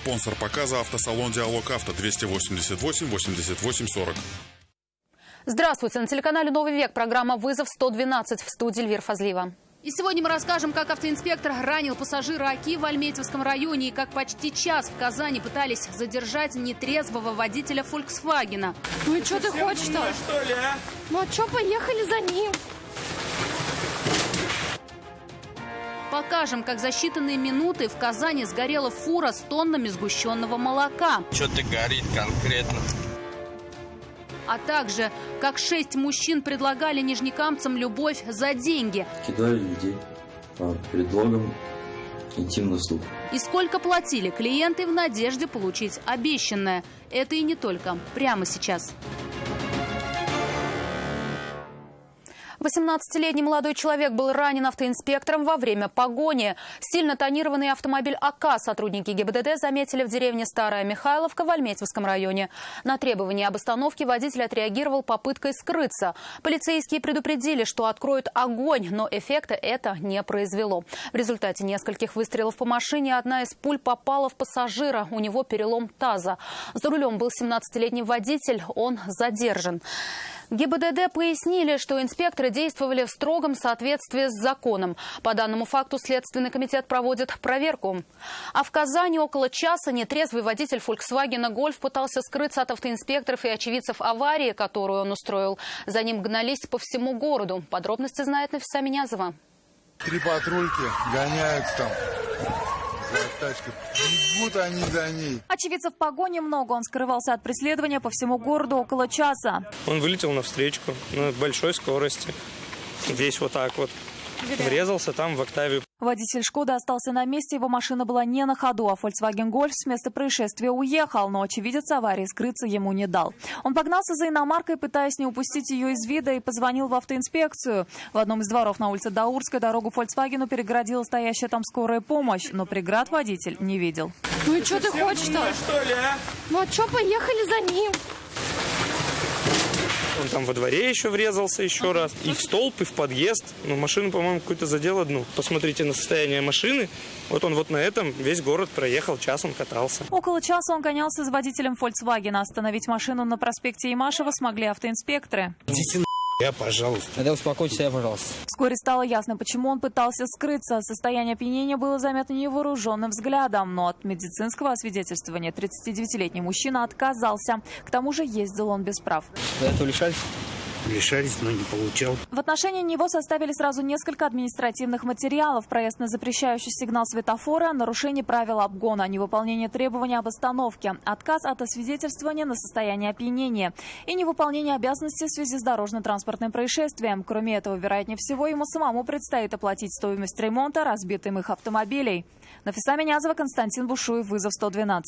Спонсор показа — автосалон «Диалог Авто», 288 88 40. Здравствуйте. На телеканале «Новый век» программа «Вызов 112», в студии Эльвира Фазлиева. И сегодня мы расскажем, как автоинспектор ранил пассажира АКИ в Альметьевском районе и как почти час в Казани пытались задержать нетрезвого водителя «Фольксвагена». Ну и что ты хочешь-то? Что ли, а? Ну а что, поехали за ним? Покажем, как за считанные минуты в Казани сгорела фура с тоннами сгущенного молока. Что-то горит конкретно. А также, как 6 мужчин предлагали нижнекамцам любовь за деньги. Кидали людей под предлогом интимных услуг. И сколько платили клиенты в надежде получить обещанное. Это и не только. Прямо сейчас. 18-летний молодой человек был ранен автоинспектором во время погони. Сильно тонированный автомобиль АК сотрудники ГИБДД заметили в деревне Старая Михайловка в Альметьевском районе. На требование об остановке водитель отреагировал попыткой скрыться. Полицейские предупредили, что откроют огонь, но эффекта это не произвело. В результате нескольких выстрелов по машине одна из пуль попала в пассажира. У него перелом таза. За рулем был 17-летний водитель, он задержан. ГИБДД пояснили, что инспекторы действовали в строгом соответствии с законом. По данному факту Следственный комитет проводит проверку. А в Казани около часа нетрезвый водитель «Фольксвагена Гольф» пытался скрыться от автоинспекторов и очевидцев аварии, которую он устроил. За ним гнались по всему городу. Подробности знает Нафиса Минязова. 3 патрульки гоняются там. Тачка. Бегут они за ней. Очевидцев погони много. Он скрывался от преследования по всему городу около часа. Он вылетел навстречку на большой скорости. Весь вот так вот. Врезался там в «Октавию». Водитель «Шкоды» остался на месте, его машина была не на ходу, а Volkswagen Golf с места происшествия уехал, но очевидец аварии скрыться ему не дал. Он погнался за иномаркой, пытаясь не упустить ее из вида, и позвонил в автоинспекцию. В одном из дворов на улице Даурской дорогу «Фольксвагену» перегородила стоящая там скорая помощь, но преград водитель не видел. Ну и что ты хочешь-то? Что ли, а? Ну а что, поехали за ним? Он там во дворе еще врезался еще раз. И в столб, и в подъезд. Ну, машину, по-моему, какую-то задел одну. Посмотрите на состояние машины. Вот он вот на этом весь город проехал, час он катался. Около часа он гонялся с водителем «Фольксвагена». Остановить машину на проспекте Имашева смогли автоинспекторы. Идите пожалуйста. Тогда успокойте себя, пожалуйста. Вскоре стало ясно, почему он пытался скрыться. Состояние опьянения было заметно невооруженным взглядом, но от медицинского освидетельствования 39-летний мужчина отказался. К тому же ездил он без прав. До этого лишались? Лишались, но не получал. В отношении него составили сразу несколько административных материалов: проезд на запрещающий сигнал светофора, нарушение правил обгона, невыполнение требований об остановке, отказ от освидетельствования на состояние опьянения и невыполнение обязанностей в связи с дорожно-транспортным происшествием. Кроме этого, вероятнее всего, ему самому предстоит оплатить стоимость ремонта разбитых их автомобилей. Нафиса Минязова, Константин Бушуев, «Вызов 112».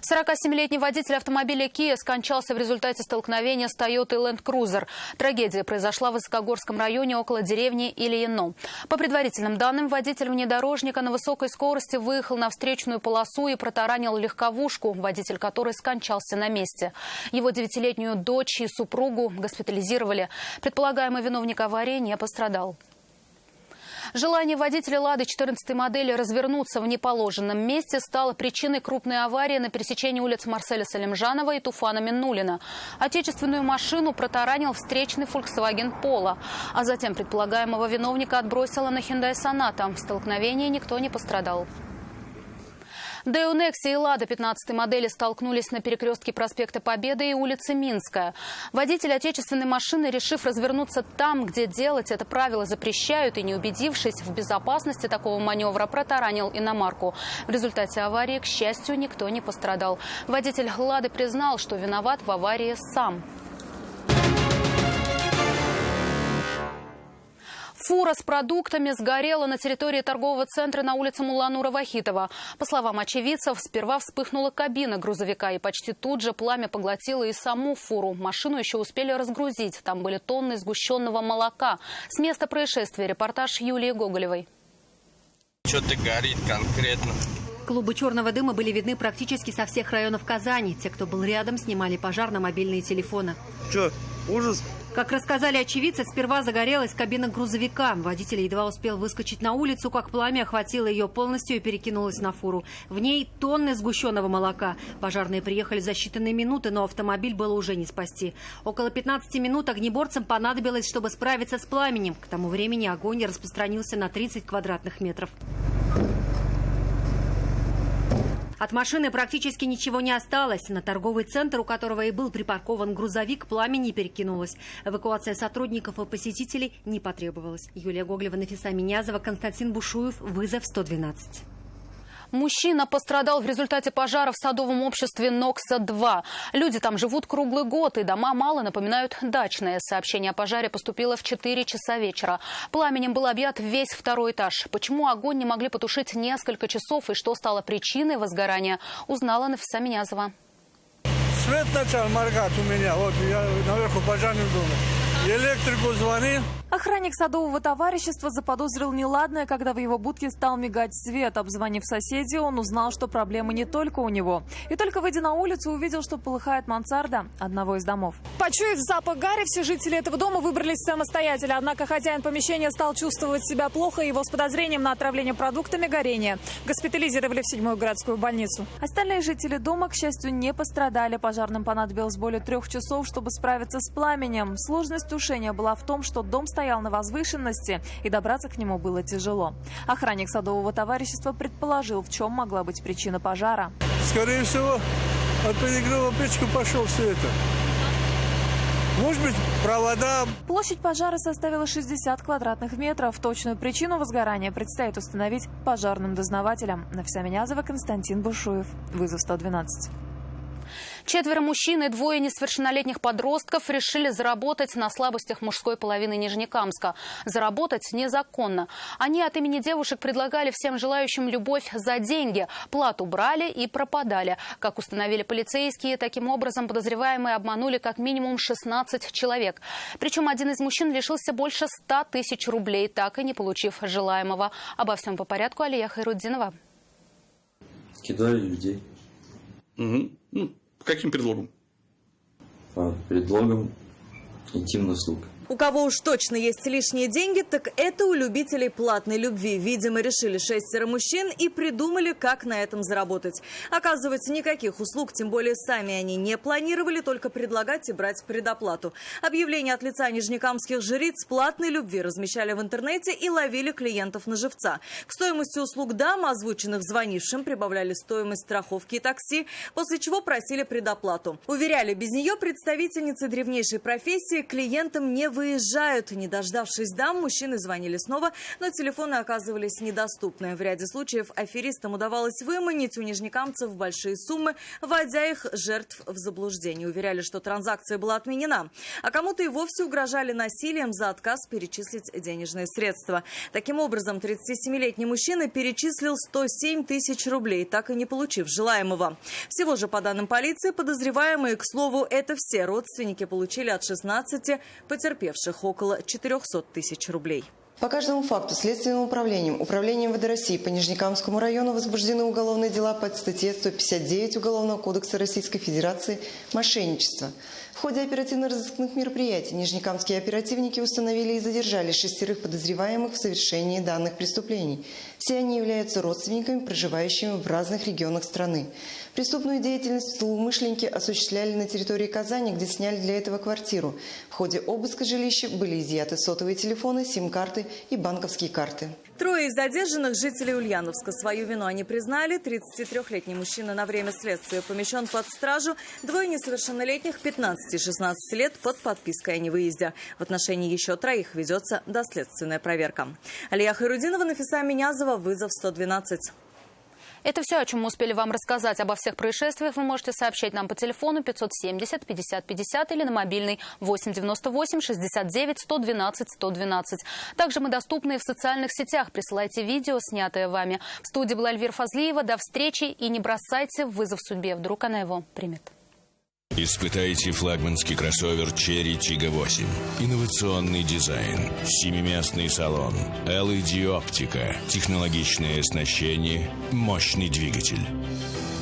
47-летний водитель автомобиля Kia скончался в результате столкновения с Toyota Land Cruiser. Трагедия произошла в Высокогорском районе около деревни Ильино. По предварительным данным, водитель внедорожника на высокой скорости выехал на встречную полосу и протаранил легковушку, водитель которой скончался на месте. Его 9-летнюю дочь и супругу госпитализировали. Предполагаемый виновник аварии не пострадал. Желание водителя «Лады» 14-й модели развернуться в неположенном месте стало причиной крупной аварии на пересечении улиц Марселя Салимжанова и Туфана Миннулина. Отечественную машину протаранил встречный Volkswagen Polo, а затем предполагаемого виновника отбросило на Hyundai Sonata. В столкновении никто не пострадал. Део Некси и «Лада» 15-й модели столкнулись на перекрестке проспекта Победы и улицы Минская. Водитель отечественной машины, решив развернуться там, где делать это правила запрещают, и не убедившись в безопасности такого маневра, протаранил иномарку. В результате аварии, к счастью, никто не пострадал. Водитель «Лады» признал, что виноват в аварии сам. Фура с продуктами сгорела на территории торгового центра на улице Мулланура-Вахитова. По словам очевидцев, сперва вспыхнула кабина грузовика, и почти тут же пламя поглотило и саму фуру. Машину еще успели разгрузить. Там были тонны сгущенного молока. С места происшествия репортаж Юлии Гоголевой. Что-то горит конкретно. Клубы черного дыма были видны практически со всех районов Казани. Те, кто был рядом, снимали пожар на мобильные телефоны. Что, ужас? Как рассказали очевидцы, сперва загорелась кабина грузовика. Водитель едва успел выскочить на улицу, как пламя охватило ее полностью и перекинулось на фуру. В ней тонны сгущенного молока. Пожарные приехали за считанные минуты, но автомобиль было уже не спасти. Около 15 минут огнеборцам понадобилось, чтобы справиться с пламенем. К тому времени огонь распространился на 30 квадратных метров. От машины практически ничего не осталось. На торговый центр, у которого и был припаркован грузовик, пламя не перекинулось. Эвакуация сотрудников и посетителей не потребовалась. Юлия Гоглева, Нафиса Минязова, Константин Бушуев. Вызов 112. Мужчина пострадал в результате пожара в садовом обществе Нокса-2. Люди там живут круглый год, и дома мало напоминают дачные. Сообщение о пожаре поступило в 4 часа вечера. Пламенем был объят весь второй этаж. Почему огонь не могли потушить несколько часов и что стало причиной возгорания, узнала Нафиса Минязова. Свет начал моргать у меня. Вот я наверху пожарный дома. Электрику звонил. Охранник садового товарищества заподозрил неладное, когда в его будке стал мигать свет. Обзвонив соседей, он узнал, что проблема не только у него. И только выйдя на улицу, увидел, что полыхает мансарда одного из домов. Почуяв запах гари, все жители этого дома выбрались самостоятельно. Однако хозяин помещения стал чувствовать себя плохо, и его с подозрением на отравление продуктами горения госпитализировали в 7-ю городскую больницу. Остальные жители дома, к счастью, не пострадали. Пожарным понадобилось более 3 часов, чтобы справиться с пламенем. Сложность тушения была в том, что дом стоял на возвышенности, и добраться к нему было тяжело. Охранник садового товарищества предположил, в чем могла быть причина пожара. Скорее всего, от перегрева печку пошел все это. Может быть, провода. Площадь пожара составила 60 квадратных метров. Точную причину возгорания предстоит установить пожарным дознавателям. Нафиса Минязова, Константин Бушуев. Вызов 112. 4 мужчин и 2 несовершеннолетних подростков решили заработать на слабостях мужской половины Нижнекамска. Заработать незаконно. Они от имени девушек предлагали всем желающим любовь за деньги. Плату брали и пропадали. Как установили полицейские, таким образом подозреваемые обманули как минимум 16 человек. Причем один из мужчин лишился больше 100 тысяч рублей, так и не получив желаемого. Обо всем по порядку. Алия Хайруддинова. Кидали людей. Угу. Каким предлогом? Под предлогом интимных-услуг. У кого уж точно есть лишние деньги, так это у любителей платной любви. Видимо, решили 6 мужчин и придумали, как на этом заработать. Оказывается, никаких услуг, тем более сами они не планировали, только предлагать и брать предоплату. Объявления от лица нижнекамских жриц платной любви размещали в интернете и ловили клиентов на живца. К стоимости услуг дам, озвученных звонившим, прибавляли стоимость страховки и такси, после чего просили предоплату. Уверяли, без нее представительницы древнейшей профессии клиентам не выезжают. Не дождавшись дам, мужчины звонили снова, но телефоны оказывались недоступны. В ряде случаев аферистам удавалось выманить у нижнекамцев большие суммы, вводя их жертв в заблуждение. Уверяли, что транзакция была отменена. А кому-то и вовсе угрожали насилием за отказ перечислить денежные средства. Таким образом, 37-летний мужчина перечислил 107 тысяч рублей, так и не получив желаемого. Всего же, по данным полиции, подозреваемые, к слову, это все родственники, получили от 16 потерпевших около 400 тысяч рублей. По каждому факту Следственным управлением МВД России по Нижнекамскому району возбуждены уголовные дела по статье 159 Уголовного кодекса Российской Федерации «Мошенничество». В ходе оперативно-розыскных мероприятий нижнекамские оперативники установили и задержали 6 подозреваемых в совершении данных преступлений. Все они являются родственниками, проживающими в разных регионах страны. Преступную деятельность злоумышленники осуществляли на территории Казани, где сняли для этого квартиру. В ходе обыска жилища были изъяты сотовые телефоны, сим-карты и банковские карты. 3 из задержанных жителей Ульяновска. Свою вину они признали. 33-летний мужчина на время следствия помещен под стражу. 2 несовершеннолетних 15 и 16 лет под подпиской о невыезде. В отношении еще 3 ведется доследственная проверка. Алия Хайруддинова, Нафиса Минязова, вызов 112. Это все, о чем мы успели вам рассказать. Обо всех происшествиях вы можете сообщать нам по телефону 570 50 50 или на мобильный 898 69 112 112. Также мы доступны в социальных сетях. Присылайте видео, снятое вами. В студии была Эльвира Фазлиева. До встречи и не бросайте вызов судьбе. Вдруг она его примет. Испытайте флагманский кроссовер Cherry Tiggo 8. Инновационный дизайн, 7-местный салон, LED-оптика, технологичное оснащение, мощный двигатель.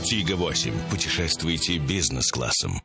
Tiggo 8. Путешествуйте бизнес-классом.